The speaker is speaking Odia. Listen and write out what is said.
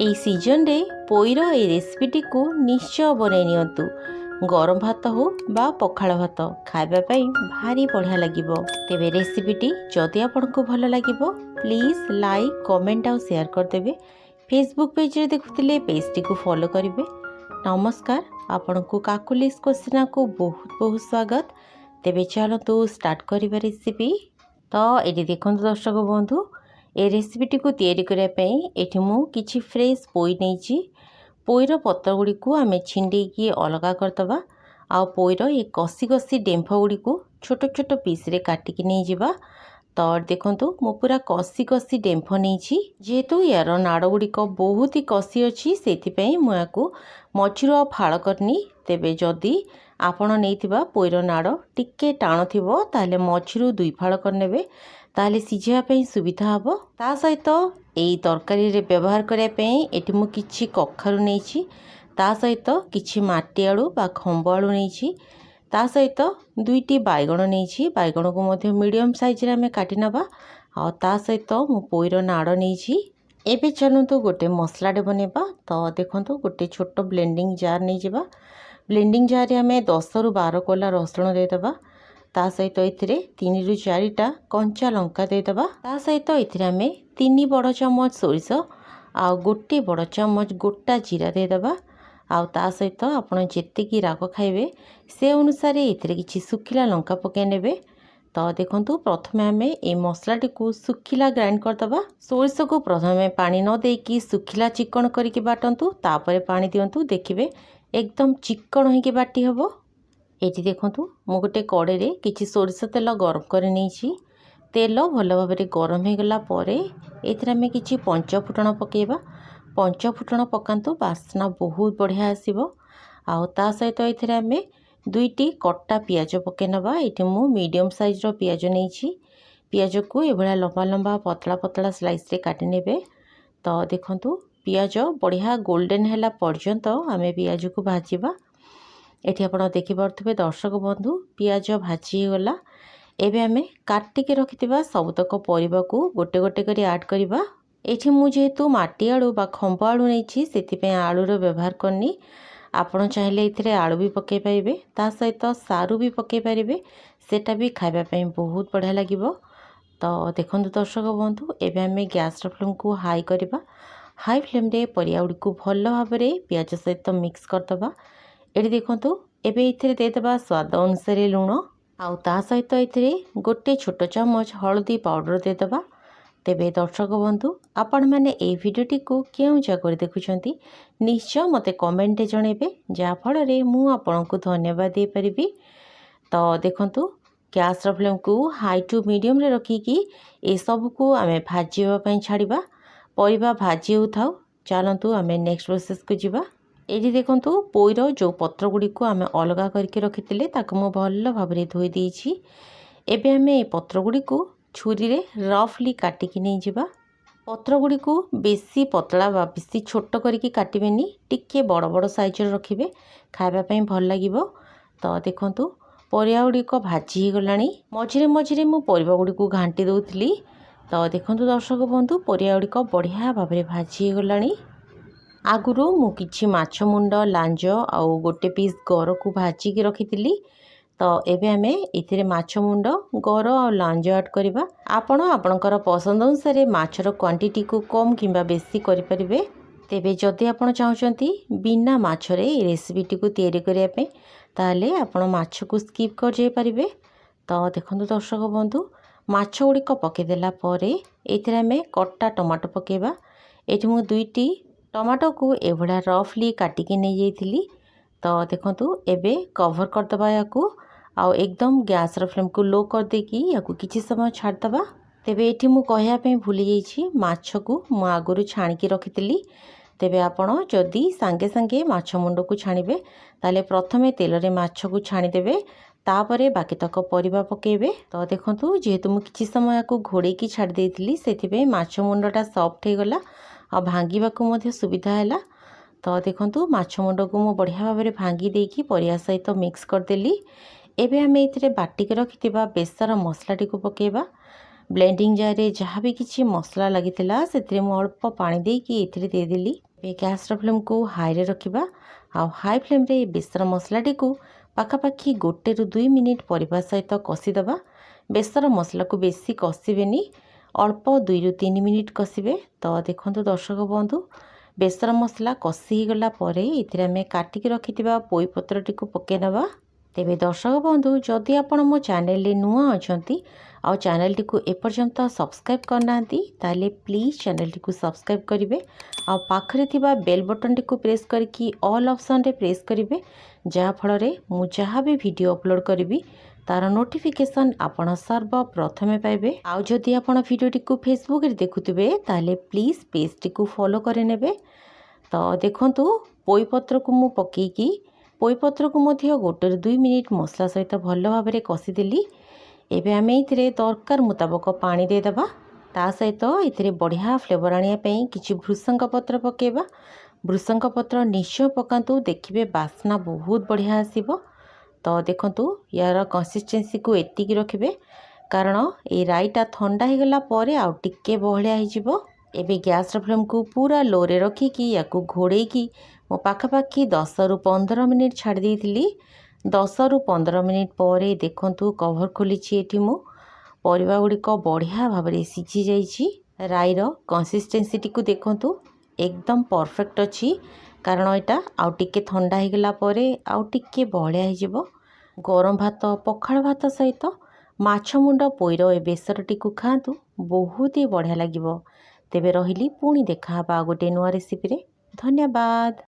এই সিଜନରେ ପୋଇର এই ରେସିପିଟିକୁ ନିଶ୍ଚୟ ବନେଇ ନିଅନ୍ତୁ। ଗରମ ଭାତ ହଉ ବା ପଖାଳ ଭାତ ଖାଇବା ପାଇଁ ଭାରି ବଢ଼ିଆ ଲାଗିବ। ତେବେ ରେସିପିଟି ଯଦି ଆପଣଙ୍କୁ ଭଲ ଲାଗିବ ପ୍ଲିଜ୍ ଲାଇକ୍ କମେଣ୍ଟ ଆଉ ସେୟାର କରିଦେବେ। ଫେସବୁକ୍ ପେଜ୍ରେ ଦେଖୁଥିଲେ ପେଜ୍ଟିକୁ ଫଲୋ କରିବେ। ନମସ୍କାର, ଆପଣଙ୍କୁ କାକୁଲିସ୍ କୋସିନାକୁ ବହୁତ ବହୁତ ସ୍ୱାଗତ। ତେବେ ଚାଲନ୍ତୁ ଷ୍ଟାର୍ଟ କରିବା ରେସିପି। ତ ଏଠି ଦେଖନ୍ତୁ ଦର୍ଶକ ବନ୍ଧୁ, ଏ ରେସିପିଟିକୁ ତିଆରି କରିବା ପାଇଁ ଏଠି ମୁଁ କିଛି ଫ୍ରେଶ୍ ପୋଇ ନେଇଛି। ପୋଇର ପତ୍ର ଗୁଡ଼ିକୁ ଆମେ ଛିଣ୍ଡେଇକି ଅଲଗା କରିଦେବା। ଆଉ ପୋଇର ଏ କଷି କଷି ଡେମ୍ଫ ଗୁଡ଼ିକୁ ଛୋଟ ଛୋଟ ପିସ୍ରେ କାଟିକି ନେଇଯିବା। ତ ଦେଖନ୍ତୁ ମୁଁ ପୁରା କଷି କଷି ଡେମ୍ଫ ନେଇଛି। ଯେହେତୁ ୟାର ନାଡ଼ ଗୁଡ଼ିକ ବହୁତ ହି କଷି ଅଛି, ସେଥିପାଇଁ ମୁଁ ୟାକୁ ମଝିରୁ ଆଉ ଫାଳ କରିନି। ତେବେ ଯଦି ଆପଣ ନେଇଥିବା ପୋଇର ନାଡ଼ ଟିକେ ଟାଣ ଥିବ ତାହେଲେ ମଝିରୁ 2 ଫାଳ କରିନେବେ, ତାହେଲେ ସିଝିବା ପାଇଁ ସୁବିଧା ହେବ। ତା ସହିତ ଏଇ ତରକାରୀରେ ବ୍ୟବହାର କରିବା ପାଇଁ ଏଠି ମୁଁ କିଛି କଖାରୁ ନେଇଛି, ତା ସହିତ କିଛି ମାଟି ଆଳୁ ବା ଖମ୍ବ ଆଳୁ ନେଇଛି, ତା ସହିତ 2ଟି ବାଇଗଣ ନେଇଛି। ବାଇଗଣକୁ ମଧ୍ୟ ମିଡ଼ିୟମ୍ ସାଇଜ୍ରେ ଆମେ କାଟି ନେବା। ଆଉ ତା ସହିତ ମୁଁ ପୋଇର ନାଡ଼ ନେଇଛି। ଏବେ ଚାଲନ୍ତୁ ଗୋଟେ ମସଲାଟେ ବନେଇବା। ତ ଦେଖନ୍ତୁ ଗୋଟେ ଛୋଟ ବ୍ଲେଣ୍ଡିଂ ଜାର୍ ନେଇଯିବା। ବ୍ଲେଣ୍ଡିଂ ଜାର୍ରେ ଆମେ 10ରୁ 12 କୋଲା ରସୁଣ ଦେଇଦେବା। ତା ସହିତ ଏଥିରେ 3ରୁ 4ଟା କଞ୍ଚା ଲଙ୍କା ଦେଇଦେବା। ତା ସହିତ ଏଥିରେ ଆମେ 3 ବଡ଼ ଚାମଚ ସୋରିଷ ଆଉ 1 ବଡ଼ ଚାମଚ ଗୋଟା ଜିରା ଦେଇଦେବା। ଆଉ ତା ସହିତ ଆପଣ ଯେତିକି ରାଗ ଖାଇବେ ସେ ଅନୁସାରେ ଏଥିରେ କିଛି ଶୁଖିଲା ଲଙ୍କା ପକାଇ ନେବେ। ତ ଦେଖନ୍ତୁ ପ୍ରଥମେ ଆମେ এই ମସଲାଟିକୁ ଶୁଖିଲା ଗ୍ରାଇଣ୍ଡ କରିଦେବା। ସୋରିଷକୁ ପ୍ରଥମେ ପାଣି ନ ଦେଇକି ଶୁଖିଲା ଚିକଣ କରିକି ବାଟନ୍ତୁ, ତାପରେ ପାଣି ଦିଅନ୍ତୁ, ଦେଖିବେ ଏକଦମ ଚିକଣ ହେଇକି ବାଟି ହେବ। ଏଠି ଦେଖନ୍ତୁ ମୁଁ ଗୋଟେ କଡ଼େଇରେ କିଛି ସୋରିଷ ତେଲ ଗରମ କରି ନେଇଛି। ତେଲ ଭଲ ଭାବରେ ଗରମ ହେଇଗଲା ପରେ ଏଥିରେ ଆମେ କିଛି ପଞ୍ଚଫୁଟଣ ପକାଇବା। ପଞ୍ଚଫୁଟଣ ପକାନ୍ତୁ, ବାସ୍ନା ବହୁତ ବଢ଼ିଆ ଆସିବ। ଆଉ ତା ସହିତ ଏଥିରେ ଆମେ 2ଟି କଟା ପିଆଜ ପକାଇ ନେବା। ଏଠି ମୁଁ ମିଡ଼ିୟମ୍ ସାଇଜ୍ର ପିଆଜ ନେଇଛି। ପିଆଜକୁ ଏଭଳିଆ ଲମ୍ବା ଲମ୍ବା ପତଳା ପତଳା ସ୍ଲାଇସ୍ରେ କାଟି ନେବେ। ତ ଦେଖନ୍ତୁ ପିଆଜ ବଢ଼ିଆ ଗୋଲ୍ଡେନ୍ ହେଲା ପର୍ଯ୍ୟନ୍ତ ଆମେ ପିଆଜକୁ ଭାଜିବା। ଏଠି ଆପଣ ଦେଖିପାରୁଥିବେ ଦର୍ଶକ ବନ୍ଧୁ, ପିଆଜ ଭାଜି ହେଇଗଲା। ଏବେ ଆମେ କାଟିକି ରଖିଥିବା ସବୁତକ ପରିବାକୁ ଗୋଟେ ଗୋଟେ କରି ଆଡ଼୍ କରିବା। ଏଠି ମୁଁ ଯେହେତୁ ମାଟି ଆଳୁ ବା ଖମ୍ବ ଆଳୁ ନେଇଛି, ସେଥିପାଇଁ ଆଳୁର ବ୍ୟବହାର କରିନି। ଆପଣ ଚାହିଁଲେ ଏଥିରେ ଆଳୁ ବି ପକାଇ ପାରିବେ, ତା ସହିତ ସାରୁ ବି ପକାଇ ପାରିବେ, ସେଟା ବି ଖାଇବା ପାଇଁ ବହୁତ ବଢ଼ିଆ ଲାଗିବ। ତ ଦେଖନ୍ତୁ ଦର୍ଶକ ବନ୍ଧୁ, ଏବେ ଆମେ ଗ୍ୟାସ୍ର ଫ୍ଲେମ୍କୁ ହାଇ କରିବା। ହାଇ ଫ୍ଲେମ୍ରେ ପରିବା ଗୁଡ଼ିକୁ ଭଲ ଭାବରେ ପିଆଜ ସହିତ ମିକ୍ସ କରିଦେବା। ଏଠି ଦେଖନ୍ତୁ ଏବେ ଏଥିରେ ଦେଇଦେବା ସ୍ୱାଦ ଅନୁସାରେ ଲୁଣ, ଆଉ ତା ସହିତ ଏଥିରେ 1 ଛୋଟ ଚାମଚ ହଳଦୀ ପାଉଡ଼ର ଦେଇଦେବା। ତେବେ ଦର୍ଶକ ବନ୍ଧୁ, ଆପଣମାନେ ଏହି ଭିଡ଼ିଓଟିକୁ କେଉଁ ଜାଗାରେ ଦେଖୁଛନ୍ତି ନିଶ୍ଚୟ ମୋତେ କମେଣ୍ଟରେ ଜଣାଇବେ, ଯାହାଫଳରେ ମୁଁ ଆପଣଙ୍କୁ ଧନ୍ୟବାଦ ଦେଇପାରିବି। ତ ଦେଖନ୍ତୁ ଗ୍ୟାସ୍ର ଫ୍ଲେମ୍କୁ ହାଇ ଟୁ ମିଡ଼ିୟମ୍ରେ ରଖିକି ଏସବୁକୁ ଆମେ ଭାଜିବା ପାଇଁ ଛାଡ଼ିବା। ପରିବା ଭାଜି ହେଉଥାଉ, ଚାଲନ୍ତୁ ଆମେ ନେକ୍ସଟ ପ୍ରୋସେସ୍କୁ ଯିବା। ଏଠି ଦେଖନ୍ତୁ ପୋଇର ଯେଉଁ ପତ୍ର ଗୁଡ଼ିକୁ ଆମେ ଅଲଗା କରିକି ରଖିଥିଲେ ତାକୁ ମୁଁ ଭଲ ଭାବରେ ଧୋଇ ଦେଇଛି। ଏବେ ଆମେ ଏ ପତ୍ର ଗୁଡ଼ିକୁ ଛୁରୀରେ ରଫଲି କାଟିକି ନେଇଯିବା। ପତ୍ର ଗୁଡ଼ିକୁ ବେଶୀ ପତଳା ବା ବେଶୀ ଛୋଟ କରିକି କାଟିବେନି, ଟିକେ ବଡ଼ ବଡ଼ ସାଇଜ୍ର ରଖିବେ, ଖାଇବା ପାଇଁ ଭଲ ଲାଗିବ। ତ ଦେଖନ୍ତୁ ପରିବା ଗୁଡ଼ିକ ଭାଜି ହେଇଗଲାଣି। ମଝିରେ ମଝିରେ ମୁଁ ପରିବା ଗୁଡ଼ିକୁ ଘାଣ୍ଟି ଦେଉଥିଲି। ତ ଦେଖନ୍ତୁ ଦର୍ଶକ ବନ୍ଧୁ, ପରିବା ଗୁଡ଼ିକ ବଢ଼ିଆ ଭାବରେ ଭାଜି ହେଇଗଲାଣି। ଆଗରୁ ମୁଁ କିଛି ମାଛ ମୁଣ୍ଡ, ଲାଞ୍ଜ ଆଉ 1 ପିସ୍ ଗରକୁ ଭାଜିକି ରଖିଥିଲି। ତ ଏବେ ଆମେ ଏଥିରେ ମାଛ ମୁଣ୍ଡ, ଗର ଆଉ ଲାଞ୍ଜ ଆଡ଼୍ କରିବା। ଆପଣ ଆପଣଙ୍କର ପସନ୍ଦ ଅନୁସାରେ ମାଛର କ୍ୱାଣ୍ଟିଟିକୁ କମ୍ କିମ୍ବା ବେଶୀ କରିପାରିବେ। ତେବେ ଯଦି ଆପଣ ଚାହୁଁଛନ୍ତି ବିନା ମାଛରେ এই ରେସିପିଟିକୁ ତିଆରି କରିବା ପାଇଁ, ତାହେଲେ ଆପଣ ମାଛକୁ ସ୍କିପ୍ କରିଯାଇପାରିବେ। ତ ଦେଖନ୍ତୁ ଦର୍ଶକ ବନ୍ଧୁ, ମାଛ ଗୁଡ଼ିକ ପକାଇଦେଲା ପରେ ଏଥିରେ ଆମେ କଟା ଟମାଟୋ ପକାଇବା। ଏଠି ମୁଁ 2ଟି ଟମାଟୋକୁ ଏଭଳିଆ ରଫଲି କାଟିକି ନେଇଯାଇଥିଲି। ତ ଦେଖନ୍ତୁ ଏବେ କଭର୍ କରିଦେବା ୟାକୁ, ଆଉ ଏକଦମ ଗ୍ୟାସ୍ର ଫ୍ଲେମ୍କୁ ଲୋ କରିଦେଇକି ୟାକୁ କିଛି ସମୟ ଛାଡ଼ିଦେବା। ତେବେ ଏଠି ମୁଁ କହିବା ପାଇଁ ଭୁଲି ଯାଇଛି, ମାଛକୁ ମୁଁ ଆଗରୁ ଛାଣିକି ରଖିଥିଲି। ତେବେ ଆପଣ ଯଦି ସାଙ୍ଗେ ସାଙ୍ଗେ ମାଛ ମୁଣ୍ଡକୁ ଛାଣିବେ, ତାହେଲେ ପ୍ରଥମେ ତେଲରେ ମାଛକୁ ଛାଣିଦେବେ, ତାପରେ ବାକିତକ ପରିବା ପକାଇବେ। ତ ଦେଖନ୍ତୁ ଯେହେତୁ ମୁଁ କିଛି ସମୟ ୟାକୁ ଘୋଡ଼େଇକି ଛାଡ଼ି ଦେଇଥିଲି, ସେଥିପାଇଁ ମାଛ ମୁଣ୍ଡଟା ସଫ୍ଟ ହେଇଗଲା ଆଉ ଭାଙ୍ଗିବାକୁ ମଧ୍ୟ ସୁବିଧା ହେଲା। ତ ଦେଖନ୍ତୁ ମାଛ ମୁଣ୍ଡକୁ ମୁଁ ବଢ଼ିଆ ଭାବରେ ଭାଙ୍ଗି ଦେଇକି ପରିବା ସହିତ ମିକ୍ସ କରିଦେଲି। ଏବେ ଆମେ ଏଥିରେ ବାଟିକି ରଖିଥିବା ବେସର ମସଲାଟିକୁ ପକାଇବା। ବ୍ଲେଣ୍ଡିଂ ଜାର୍ରେ ଯାହା ବି କିଛି ମସଲା ଲାଗିଥିଲା ସେଥିରେ ମୁଁ ଅଳ୍ପ ପାଣି ଦେଇକି ଏଥିରେ ଦେଇଦେଲି। ଏବେ ଗ୍ୟାସ୍ର ଫ୍ଲେମ୍କୁ ହାଇରେ ରଖିବା ଆଉ ହାଇ ଫ୍ଲେମ୍ରେ ବେସର ମସଲାଟିକୁ ପାଖାପାଖି 1 ରୁ 2 ମିନିଟ୍ ପରିବା ସହିତ କଷିଦେବା। ବେସର ମସଲାକୁ ବେଶୀ କଷିବେନି, ଅଳ୍ପ 2 ରୁ 3 ମିନିଟ୍ କଷିବେ। ତ ଦେଖନ୍ତୁ ଦର୍ଶକ ବନ୍ଧୁ, ବେସର ମସଲା କଷି ହେଇଗଲା ପରେ ଏଥିରେ ଆମେ କାଟିକି ରଖିଥିବା ପୋଇ ପତ୍ରଟିକୁ ପକାଇ ନେବା। ତେବେ ଦର୍ଶକ ବନ୍ଧୁ, ଯଦି ଆପଣ ମୋ ଚ୍ୟାନେଲରେ ନୂଆ ଅଛନ୍ତି ଆଉ ଚ୍ୟାନେଲଟିକୁ ଏପର୍ଯ୍ୟନ୍ତ ସବସ୍କ୍ରାଇବ୍ କରିନାହାନ୍ତି, ତାହେଲେ ପ୍ଲିଜ୍ ଚ୍ୟାନେଲଟିକୁ ସବସ୍କ୍ରାଇବ୍ କରିବେ ଆଉ ପାଖରେ ଥିବା ବେଲ୍ ବଟନଟିକୁ ପ୍ରେସ୍ କରିକି ଅଲ୍ ଅପସନ୍ରେ ପ୍ରେସ୍ କରିବେ, ଯାହାଫଳରେ ମୁଁ ଯାହା ବି ଭିଡ଼ିଓ ଅପଲୋଡ଼ କରିବି ତାର ନୋଟିଫିକେସନ୍ ଆପଣ ସର୍ବପ୍ରଥମେ ପାଇବେ। ଆଉ ଯଦି ଆପଣ ଭିଡ଼ିଓଟିକୁ ଫେସବୁକରେ ଦେଖୁଥିବେ ତାହେଲେ ପ୍ଲିଜ୍ ପେଜଟିକୁ ଫଲୋ କରିନେବେ। ତ ଦେଖନ୍ତୁ, ପୋଇପତ୍ରକୁ ମୁଁ ପକାଇକି ପୋଇପତ୍ରକୁ ମଧ୍ୟ 1 ରୁ 2 ମିନିଟ୍ ମସଲା ସହିତ ଭଲ ଭାବରେ କଷିଦେଲି। ଏବେ ଆମେ ଏଥିରେ ଦରକାର ମୁତାବକ ପାଣି ଦେଇଦେବା। ତା ସହିତ ଏଥିରେ ବଢ଼ିଆ ଫ୍ଲେଭର ଆଣିବା ପାଇଁ କିଛି ଭୃସଙ୍ଗ ପତ୍ର ପକାଇବା। ଭୃସଙ୍ଗ ପତ୍ର ନିଶ୍ଚୟ ପକାନ୍ତୁ, ଦେଖିବେ ବାସ୍ନା ବହୁତ ବଢ଼ିଆ ଆସିବ। ତ ଦେଖନ୍ତୁ, ୟାର କନସିଷ୍ଟେନ୍ସିକୁ ଏତିକି ରଖିବେ, କାରଣ এই ରାଇଟା ଥଣ୍ଡା ହେଇଗଲା ପରେ ଆଉ ଟିକେ ବହଳିଆ ହେଇଯିବ। ଏବେ ଗ୍ୟାସ୍ର ଫ୍ଲେମ୍କୁ ପୁରା ଲୋରେ ରଖିକି ୟାକୁ ଘୋଡ଼େଇକି ମୁଁ ପାଖାପାଖି 10 ରୁ 15 ମିନିଟ୍ ଛାଡ଼ି ଦେଇଥିଲି। 10 ରୁ 15 ମିନିଟ୍ ପରେ ଦେଖନ୍ତୁ କଭର୍ ଖୋଲିଛି। ଏଠି ମୁଁ ପରିବା ଗୁଡ଼ିକ ବଢ଼ିଆ ଭାବରେ ସିଝି ଯାଇଛି। ରାଇର କନସିଷ୍ଟେନ୍ସିଟିକୁ ଦେଖନ୍ତୁ, ଏକଦମ ପରଫେକ୍ଟ ଅଛି, କାରଣ ଏଇଟା ଆଉ ଟିକେ ଥଣ୍ଡା ହେଇଗଲା ପରେ ଆଉ ଟିକେ ବହଳିଆ ହେଇଯିବ। ଗରମ ଭାତ, ପଖାଳ ଭାତ ସହିତ ମାଛ ମୁଣ୍ଡ ପୋଇର ଏ ବେସରଟିକୁ ଖାଆନ୍ତୁ, ବହୁତ ହି ବଢ଼ିଆ ଲାଗିବ। ତେବେ ରହିଲି, ପୁଣି ଦେଖାହେବା ଆଉ ଗୋଟେ ନୂଆ ରେସିପିରେ। ଧନ୍ୟବାଦ।